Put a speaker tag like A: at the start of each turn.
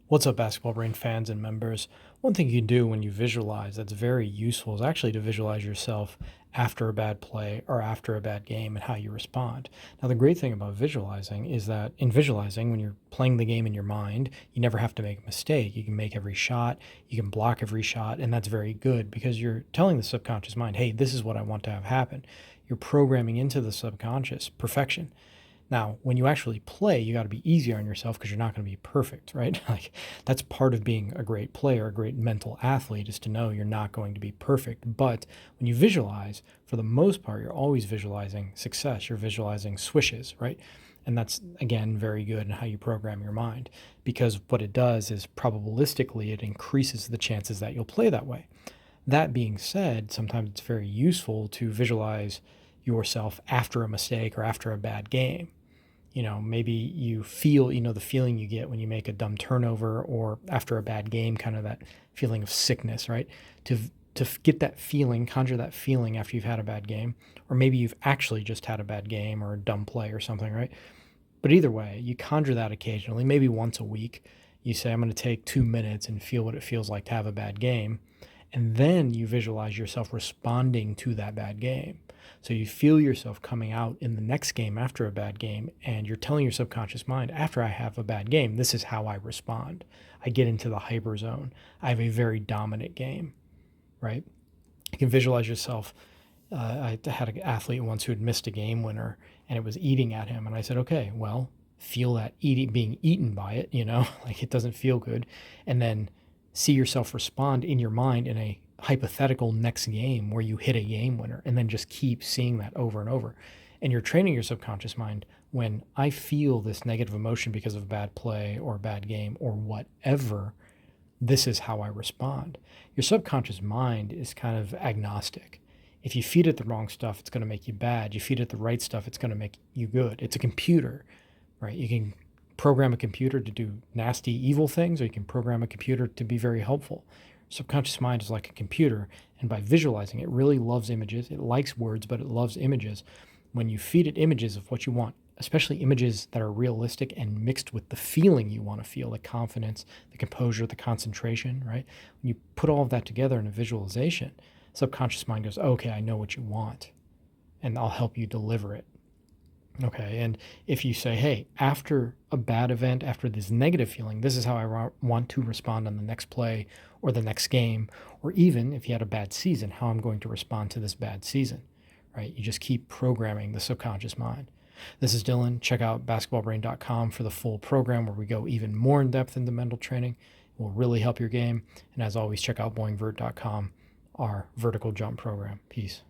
A: What's up, Basketball Brain fans and members? One thing you can do when you visualize that's very useful is actually to visualize yourself after a bad play or after a bad game and how you respond. Now, the great thing about visualizing is that in visualizing, when you're playing the game in your mind, you never have to make a mistake. You can make every shot, you can block every shot, and that's very good because you're telling the subconscious mind, hey, this is what I want to have happen. You're programming into the subconscious perfection. Now, when you actually play, you got to be easier on yourself because you're not going to be perfect, right? Like that's part of being a great player, a great mental athlete is to know you're not going to be perfect. But when you visualize, for the most part, you're always visualizing success. You're visualizing swishes, right? And that's again very good in how you program your mind because what it does is probabilistically it increases the chances that you'll play that way. That being said, sometimes it's very useful to visualize yourself after a mistake or after a bad game. Maybe you feel, the feeling you get when you make a dumb turnover or after a bad game, kind of that feeling of sickness, right? To get that feeling, conjure that feeling after you've had a bad game, or maybe you've actually just had a bad game or a dumb play or something, right? But either way, you conjure that occasionally, maybe once a week. You say, I'm going to take 2 minutes and feel what it feels like to have a bad game. And then you visualize yourself responding to that bad game. So you feel yourself coming out in the next game after a bad game, and you're telling your subconscious mind, after I have a bad game, this is how I respond. I get into the hyper zone. I have a very dominant game, right? You can visualize yourself. I had an athlete once who had missed a game winner, and it was eating at him. And I said, okay, well, feel that eating, being eaten by it, like it doesn't feel good. And then see yourself respond in your mind in a hypothetical next game where you hit a game winner, and then just keep seeing that over and over. And you're training your subconscious mind, when I feel this negative emotion because of bad play or bad game or whatever, this is how I respond. Your subconscious mind is kind of agnostic. If you feed it the wrong stuff, it's going to make you bad. You feed it the right stuff, it's going to make you good. It's a computer, right? You can program a computer to do nasty, evil things, or you can program a computer to be very helpful. Subconscious mind is like a computer, and by visualizing, it really loves images. It likes words, but it loves images. When you feed it images of what you want, especially images that are realistic and mixed with the feeling you want to feel, the confidence, the composure, the concentration, right? When you put all of that together in a visualization, subconscious mind goes, okay, I know what you want, and I'll help you deliver it. Okay, and if you say, hey, after a bad event, after this negative feeling, this is how I want to respond on the next play or the next game, or even if you had a bad season, how I'm going to respond to this bad season, right? You just keep programming the subconscious mind. This is Dylan. Check out basketballbrain.com for the full program where we go even more in depth into mental training. It will really help your game. And as always, check out boingvert.com, our vertical jump program. Peace.